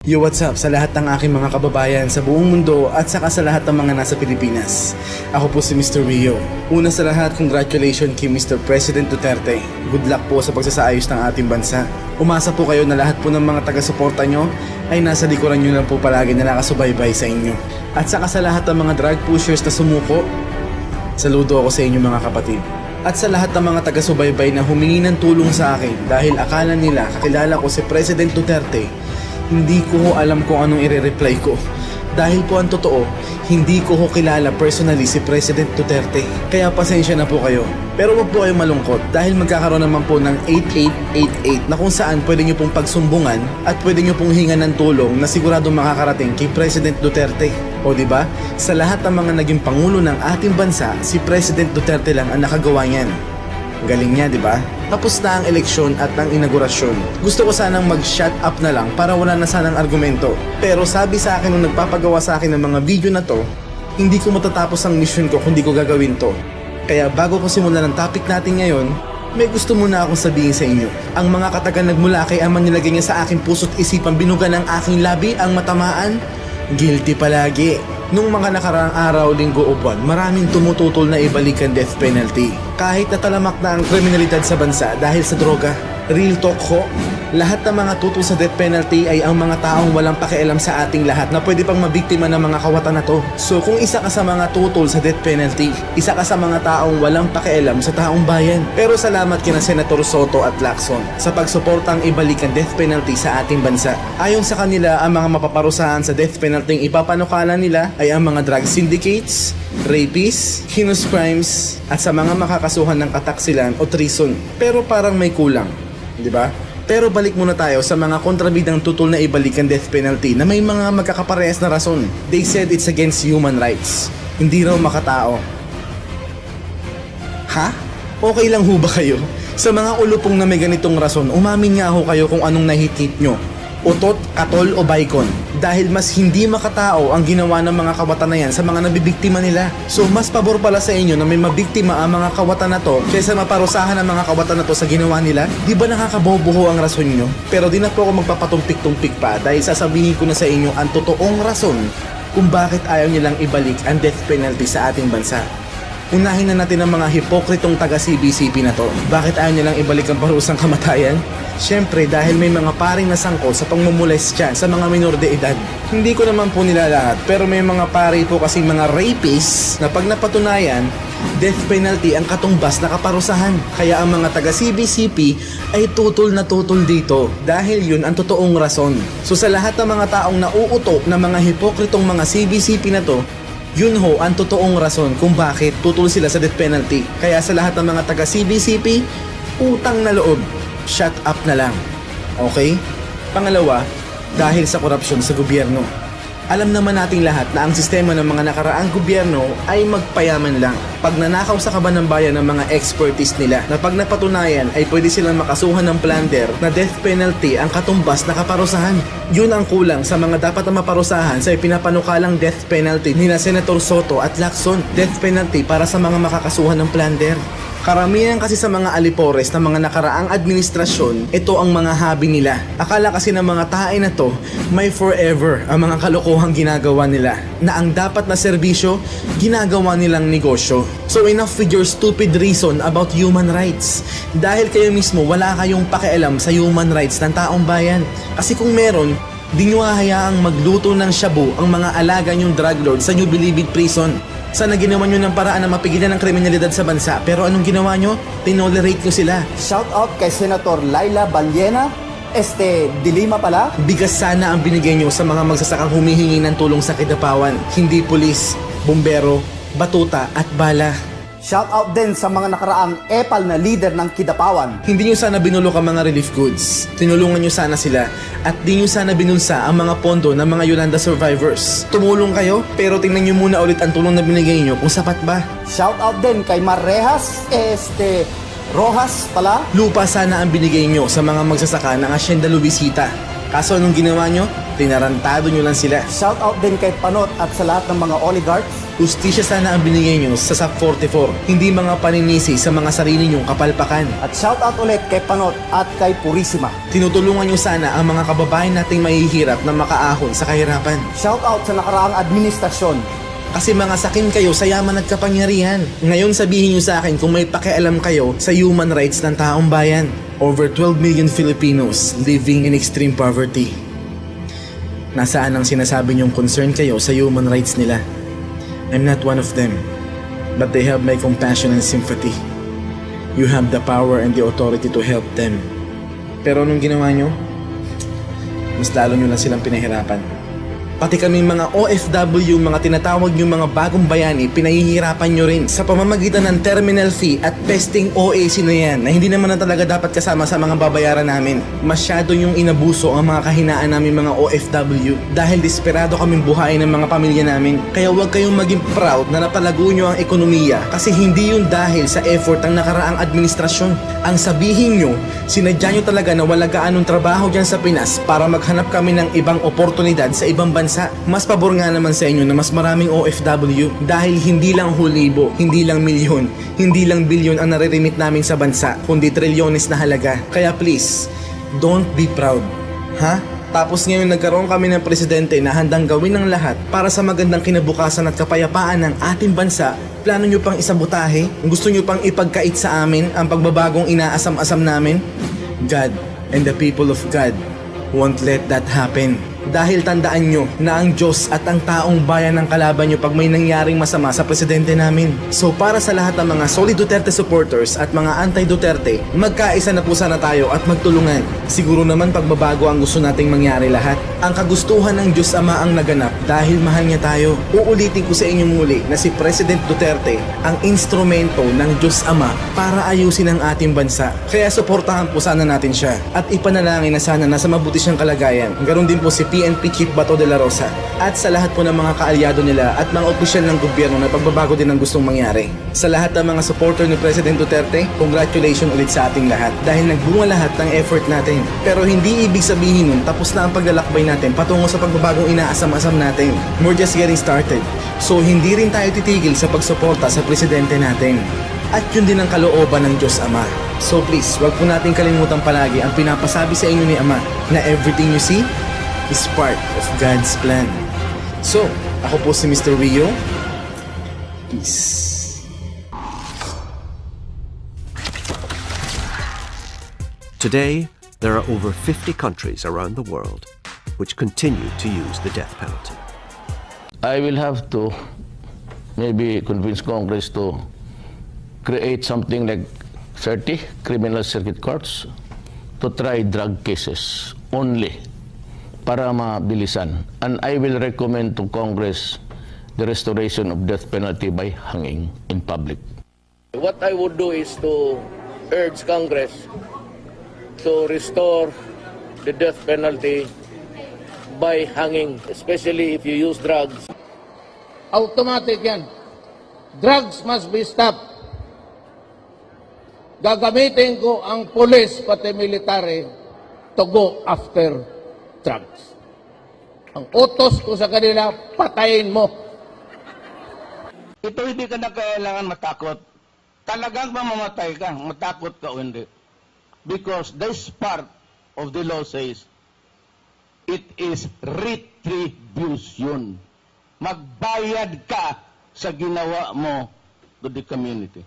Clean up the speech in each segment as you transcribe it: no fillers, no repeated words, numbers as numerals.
Yo, what's up sa lahat ng aking mga kababayan sa buong mundo at saka sa lahat ng mga nasa Pilipinas. Ako po si Mr. Rio. Una sa lahat, congratulations kay Mr. President Duterte. Good luck po sa pagsasaayos ng ating bansa. Umasa po kayo na lahat po ng mga taga-suporta nyo ay nasa likuran nyo lang po palagi na nakasubaybay sa inyo. At saka sa lahat ng mga drug pushers na sumuko, saludo ako sa inyo mga kapatid. At sa lahat ng mga taga-subaybay na humingi ng tulong sa akin dahil akala nila kakilala ko si President Duterte, hindi ko ho alam kung anong i-reply ko. Dahil po ang totoo, hindi ko ho kilala personally si President Duterte. Kaya pasensya na po kayo. Pero wag po kayong malungkot dahil magkakaroon naman po ng 8888 na kung saan pwede nyo pong pagsumbungan at pwede nyo pong hingan ng tulong na siguradong makakarating kay President Duterte. O diba? Sa lahat ng mga naging pangulo ng ating bansa, si President Duterte lang ang nakagawa niyan. Galing niya, di ba? Tapos na ang eleksyon at ang inaugurasyon. Gusto ko sanang mag-shut up na lang para wala na sanang argumento. Pero sabi sa akin nung nagpapagawa sa akin ng mga video na to, hindi ko matatapos ang mission ko kung di ko gagawin to. Kaya bago ko simulan ang topic natin ngayon, may gusto muna akong sabihin sa inyo. Ang mga katagang nagmula kay ama nilagay niya sa aking puso't isipan, binuga ng aking labi ang matamaan, guilty palagi. Nung mga nakaraang araw, linggo o buwan, maraming tumututol na ibalik ang death penalty. Kahit natalamak na ang kriminalidad sa bansa dahil sa droga. Real talk ho, lahat ng mga tutol sa death penalty ay ang mga taong walang pakialam sa ating lahat na pwede pang mabiktima ng mga kawatan na to. So kung isa ka sa mga tutol sa death penalty, isa ka sa mga taong walang pakialam sa taong bayan. Pero salamat kina Senator Soto at Lacson sa pagsuportang ibalik ang death penalty sa ating bansa. Ayon sa kanila, ang mga mapaparusahan sa death penalty ang ipapanukala nila ay ang mga drug syndicates, rapists, heinous crimes, at sa mga makakasuhan ng kataksilan o treason. Pero parang may kulang, di ba? Pero balik muna tayo sa mga kontrabidang tutol na ibalik ang death penalty na may mga magkakaparehas na rason. They said it's against human rights. Hindi raw makatao. Ha? Okay lang ho ba kayo? Sa mga ulupong na may ganitong rason, umamin nga ho kayo kung anong nahit-hit nyo. Utot, katol o baikon. Dahil mas hindi makatao ang ginawa ng mga kawatan na yan sa mga nabibiktima nila. So mas pabor pala sa inyo na may mabiktima ang mga kawatan na to kaysa maparusahan ang mga kawatan na to sa ginawa nila. Di ba nakakaboboho ang rason nyo? Pero di na po ako magpapatumpik-tumpik pa dahil sasabihin ko na sa inyo ang totoong rason kung bakit ayaw nilang ibalik ang death penalty sa ating bansa. Unahin na natin ang mga hipokritong taga-CBCP na to. Bakit ayaw nilang ibalik ang parusang kamatayan? Siyempre dahil may mga paring nasangkot sa pangmumolestya sa mga minor de edad. Hindi ko naman po nila lahat, pero may mga pare po kasing mga rapists na pag napatunayan, death penalty ang katumbas na kaparusahan. Kaya ang mga taga-CBCP ay tutol na tutol dito dahil yun ang totoong rason. So sa lahat ng mga taong nauuto na mga hipokritong mga CBCP na to, yun ho ang totoong rason kung bakit tutol sila sa death penalty. Kaya sa lahat ng mga taga-CBCP, utang na loob, shut up na lang. Okay? Pangalawa, dahil sa korupsyon sa gobyerno. Alam naman nating lahat na ang sistema ng mga nakaraang gobyerno ay magpayaman lang. Pag nanakaw sa kaban ng bayan ng mga expertise nila na pag napatunayan ay pwede silang makasuhan ng plunder na death penalty ang katumbas na kaparusahan. Yun ang kulang sa mga dapat na maparusahan sa ipinapanukalang death penalty ni na Senator Soto at Lacson. Death penalty para sa mga makakasuhan ng plunder. Karamihan kasi sa mga alipores ng mga nakaraang administrasyon, ito ang mga hobby nila. Akala kasi ng mga tae na to, may forever ang mga kalokohang ginagawa nila. Na ang dapat na serbisyo, ginagawa nilang negosyo. So enough with your stupid reason about human rights. Dahil kayo mismo wala kayong pakialam sa human rights ng taong bayan. Kasi kung meron, di nyo hahayaang magluto ng shabu ang mga alaga nyong drug lord sa New Bilibid Prison. Sana ginawa nyo ng paraan na mapigilan ang kriminalidad sa bansa. Pero anong ginawa nyo? Tinolerate nyo sila. Shout out kay Senator Laila Baliena. Dilima pala. Bigas sana ang binigay nyo sa mga magsasakang humihingi ng tulong sa Kidapawan. Hindi pulis, bumbero, batuta at bala. Shout out din sa mga nakaraang epal na leader ng Kidapawan. Hindi nyo sana binulok ang mga relief goods. Tinulungan nyo sana sila. At di nyo sana binulsa ang mga pondo ng mga Yolanda survivors. Tumulong kayo, pero tingnan nyo muna ulit ang tulong na binigay nyo kung sapat ba. Shout out din kay Marrejas, Rojas pala. Lupa sana ang binigay nyo sa mga magsasaka ng Hacienda Luisita. Kaso anong ginawa nyo? Tinarantado nyo lang sila. Shout out din kay Panot at sa lahat ng mga oligarchs. Hustisya sana ang binigay nyo sa SAP 44, hindi mga paninisi sa mga sarili nyong kapalpakan. At shout out ulit kay Panot at kay Purisima. Tinutulungan nyo sana ang mga kababayan nating mahihirap na makaahon sa kahirapan. Shout out sa nakaraang administrasyon. Kasi mga sakin kayo sa yaman at kapangyarihan. Ngayon sabihin nyo sa akin kung may pakialam kayo sa human rights ng taong bayan. Over 12 million Filipinos living in extreme poverty. Nasaan ang sinasabi nyong concern kayo sa human rights nila? I'm not one of them, but they have my compassion and sympathy. You have the power and the authority to help them. Pero anong ginawa nyo? Mas lalo nyo lang silang pinahirapan. Pati kami mga OFW, mga tinatawag yung mga bagong bayani, pinahihirapan nyo rin sa pamamagitan ng terminal fee at pesting OAC na yan na hindi naman na talaga dapat kasama sa mga babayaran namin. Masyado yung inabuso ang mga kahinaan namin mga OFW dahil desperado kaming buhayin ng mga pamilya namin. Kaya huwag kayong maging proud na napalago nyo ang ekonomiya kasi hindi yun dahil sa effort ng nakaraang administrasyon. Ang sabihin nyo, sinadya nyo talaga na wala gaanong trabaho dyan sa Pinas para maghanap kami ng ibang oportunidad sa ibang bansa. Mas pabor nga naman sa inyo na mas maraming OFW dahil hindi lang hulibo, hindi lang milyon, hindi lang bilyon ang nare-remit namin sa bansa, kundi trilyones na halaga. Kaya please, don't be proud. Ha? Tapos ngayon nagkaroon kami ng presidente na handang gawin ng lahat para sa magandang kinabukasan at kapayapaan ng ating bansa. Plano nyo pang isabotahe? Gusto nyo pang ipagkait sa amin ang pagbabagong inaasam-asam namin? God and the people of God won't let that happen. Dahil tandaan nyo na ang Diyos at ang taong bayan ng kalaban nyo pag may nangyaring masama sa presidente namin. So para sa lahat ng mga solid Duterte supporters at mga anti-Duterte, magkaisa na po sana tayo at magtulungan. Siguro naman pagbabago ang gusto nating mangyari lahat. Ang kagustuhan ng Diyos Ama ang naganap dahil mahal niya tayo. Uulitin ko sa inyo muli na si President Duterte ang instrumento ng Diyos Ama para ayusin ang ating bansa. Kaya suportahan po sana natin siya at ipanalangin na sana nasa mabuti siyang kalagayan. Ganon din po si PNP Chief Bato de la Rosa at sa lahat po ng mga kaalyado nila at mga opisyal ng gobyerno na pagbabago din ang gustong mangyari. Sa lahat ng mga supporter ni President Duterte, congratulations ulit sa ating lahat dahil nagbunga lahat ng effort natin. Pero hindi ibig sabihin nun tapos na ang paglalakbay natin patungo sa pagbabagong inaasam-asam natin. We're just getting started. So hindi rin tayo titigil sa pagsuporta sa presidente natin. At yun din ang kalooban ng Diyos Ama. So please, wag po natin kalimutan palagi ang pinapasabi sa inyo ni Ama na everything you see is part of God's plan. So, ako po si Mr. Rio. Peace. Today, there are over 50 countries around the world which continue to use the death penalty. I will have to maybe convince Congress to create something like 30 criminal circuit courts to try drug cases only para mabilisan. And I will recommend to Congress the restoration of death penalty by hanging in public. What I would do is to urge Congress to restore the death penalty by hanging, especially if you use drugs. Automatic yan. Drugs must be stopped. Gagamitin ko ang police pati military to go after drugs. Ang utos ko sa kanila, patayin mo. Ito hindi ka na kailangan matakot. Talagang mamamatay ka, matakot ka o hindi. Because this part of the law says, it is retribution. Magbayad ka sa ginawa mo to the community.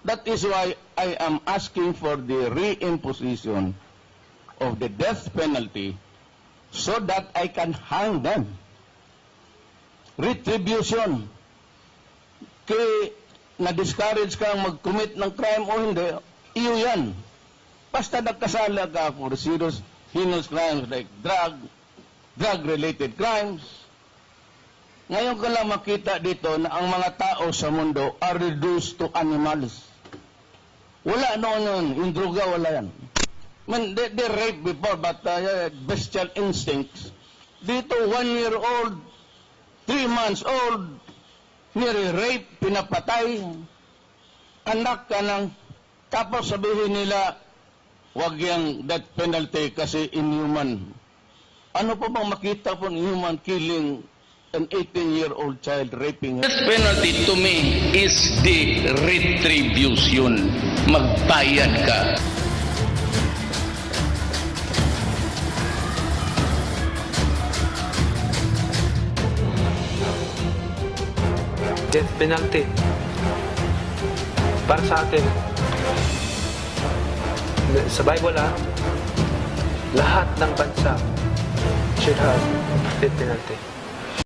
That is why I am asking for the reimposition of the death penalty so that I can hang them. Retribution. Kaya na-discourage kang mag-commit ng crime o hindi, iyo yan. Basta nagkasala ka for serious, heinous crimes like drug-related crimes. Ngayon ka lang makita dito na ang mga tao sa mundo are reduced to animals. Wala noon yun. Yung droga, wala yan. I mean, they rape before, but bestial instincts. Dito, 1-year-old, 3 months old, nire-rape, pinapatay, anak ka ng, tapos sabihin nila, wag yung death penalty kasi inhuman. Ano pa bang makita po ng human killing an 18-year-old child, raping her? Death penalty to me is the retribution. Magbayad ka. Death penalty. Para sa atin, sa Bible lahat ng bansa should have death penalty.